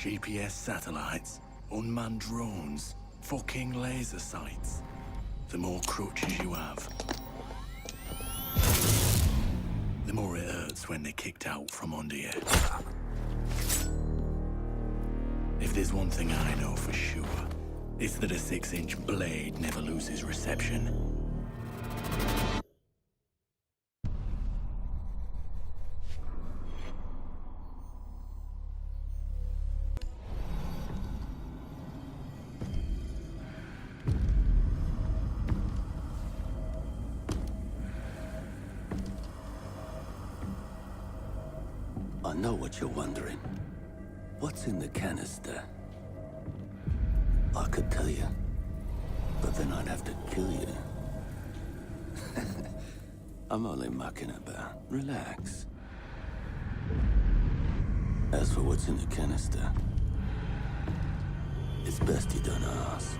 GPS satellites, unmanned drones, fucking laser sights. The more crutches you have, the more it hurts when they're kicked out from under you. If there's one thing I know for sure, it's that a 6-inch blade never loses reception. I know what you're wondering. What's in the canister? I could tell you, but then I'd have to kill you. I'm only mucking about. Relax. As for what's in the canister, it's best you don't ask.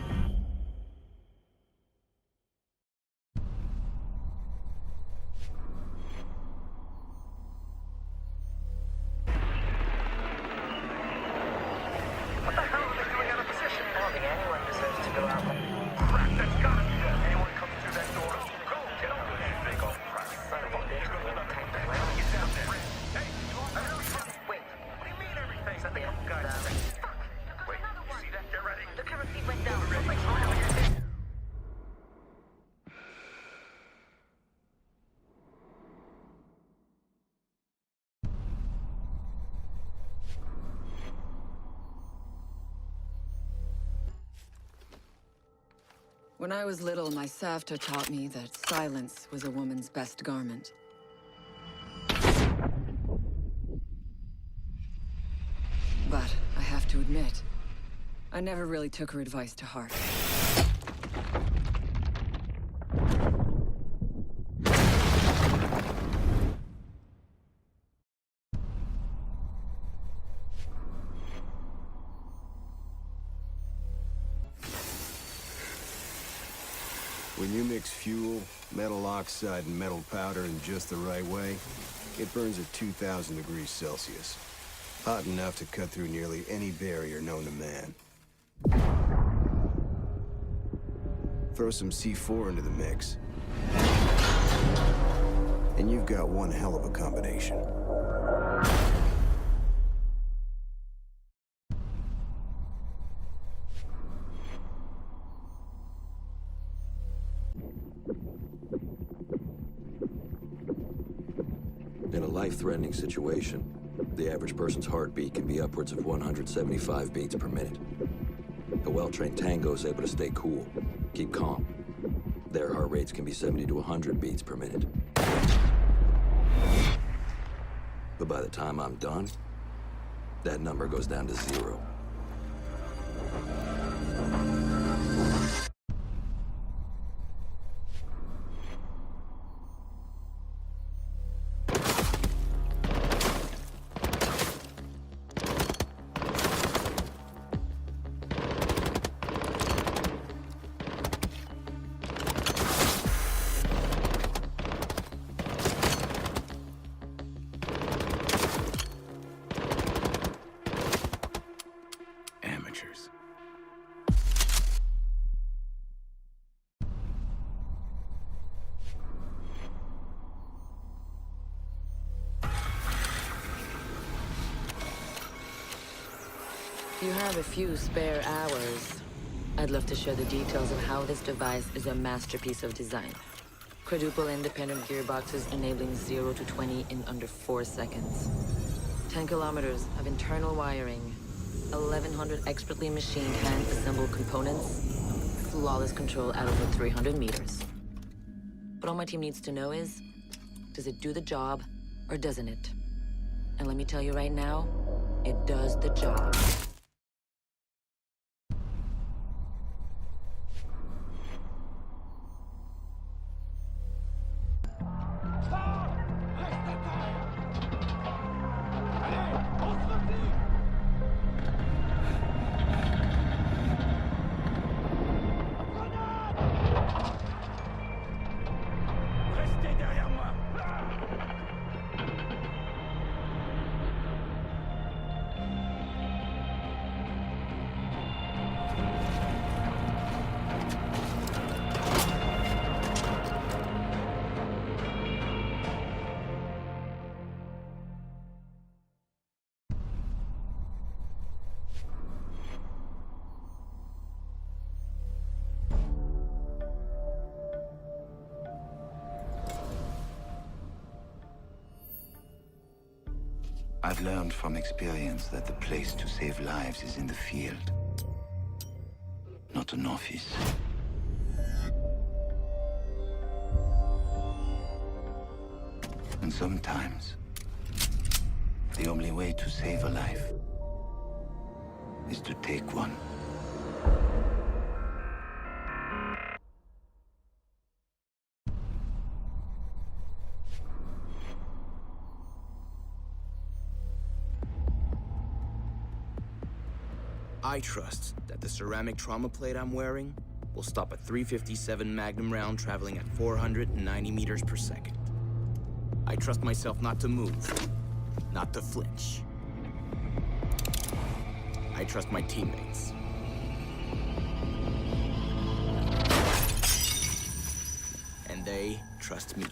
When I was little, my Savta taught me that silence was a woman's best garment. But I have to admit, I never really took her advice to heart. When you mix fuel, metal oxide, and metal powder in just the right way, it burns at 2,000 degrees Celsius. Hot enough to cut through nearly any barrier known to man. Throw some C4 into the mix, and you've got one hell of a combination. In a life-threatening situation, the average person's heartbeat can be upwards of 175 beats per minute. A well-trained tango is able to stay cool, keep calm. Their heart rates can be 70 to 100 beats per minute. But by the time I'm done, that number goes down to 0. Amateurs. If you have a few spare hours, I'd love to share the details of how this device is a masterpiece of design. Quadruple independent gearboxes enabling 0 to 20 in under 4 seconds. 10 kilometers of internal wiring, 1,100 expertly machined hand-assembled components, flawless control at over 300 meters. But all my team needs to know is, does it do the job or doesn't it? And let me tell you right now, it does the job. I've learned from experience that the place to save lives is in the field, not an office. And sometimes, the only way to save a life is to take one. I trust that the ceramic trauma plate I'm wearing will stop a .357 Magnum round traveling at 490 meters per second. I trust myself not to move, not to flinch. I trust my teammates. And they trust me.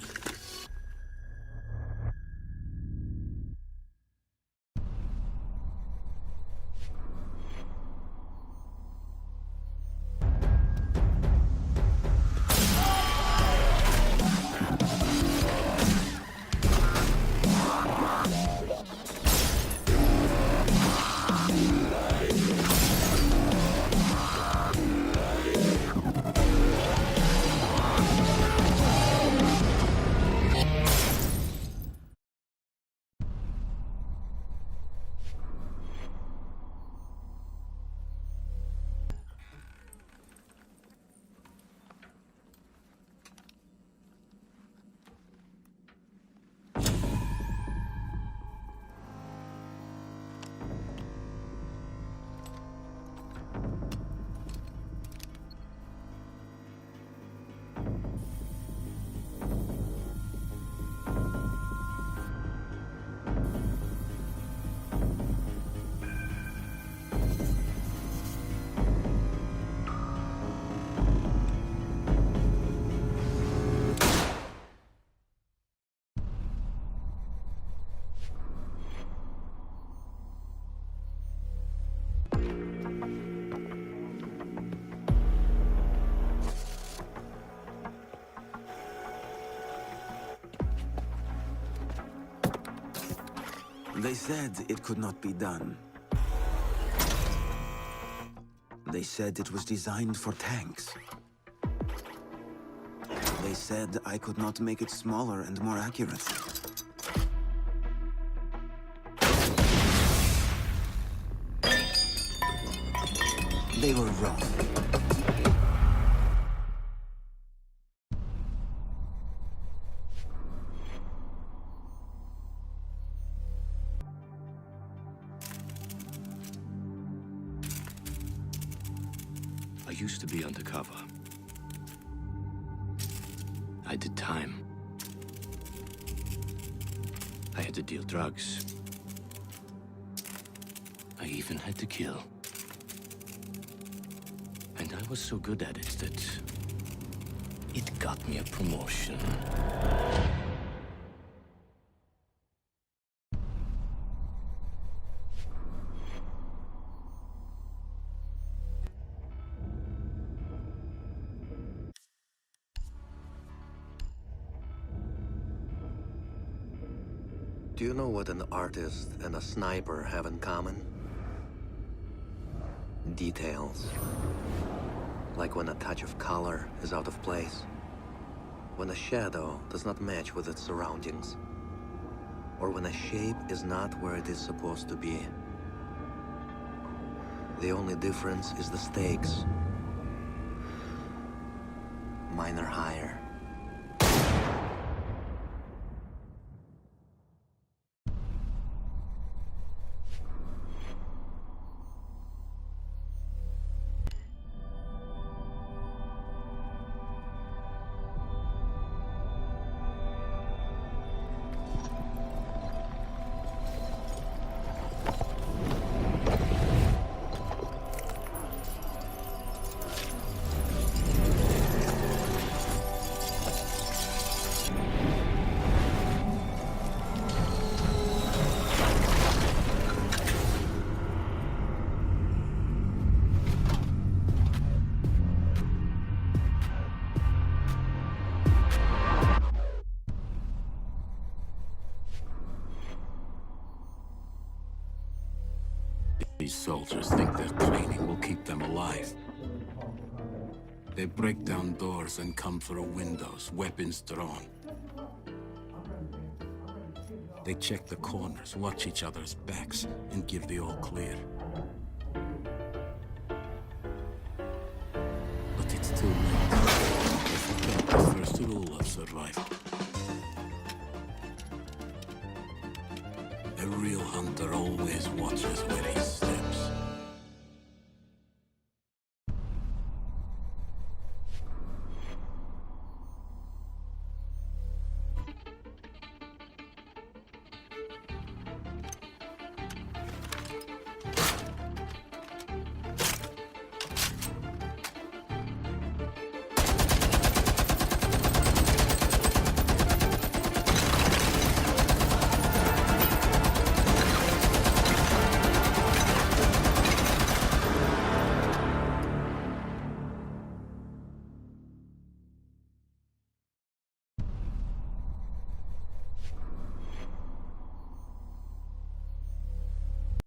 They said it could not be done. They said it was designed for tanks. They said I could not make it smaller and more accurate. They were wrong. I used to be undercover. I did time. I had to deal drugs. I even had to kill. And I was so good at it that it got me a promotion. Do you know what an artist and a sniper have in common? Details. Like when a touch of color is out of place. When a shadow does not match with its surroundings. Or when a shape is not where it is supposed to be. The only difference is the stakes. Mine are higher. These soldiers think their training will keep them alive. They break down doors and come through windows, weapons drawn. They check the corners, watch each other's backs, and give the all clear. But it's too late. They forget the first rule of survival. A real hunter always watches where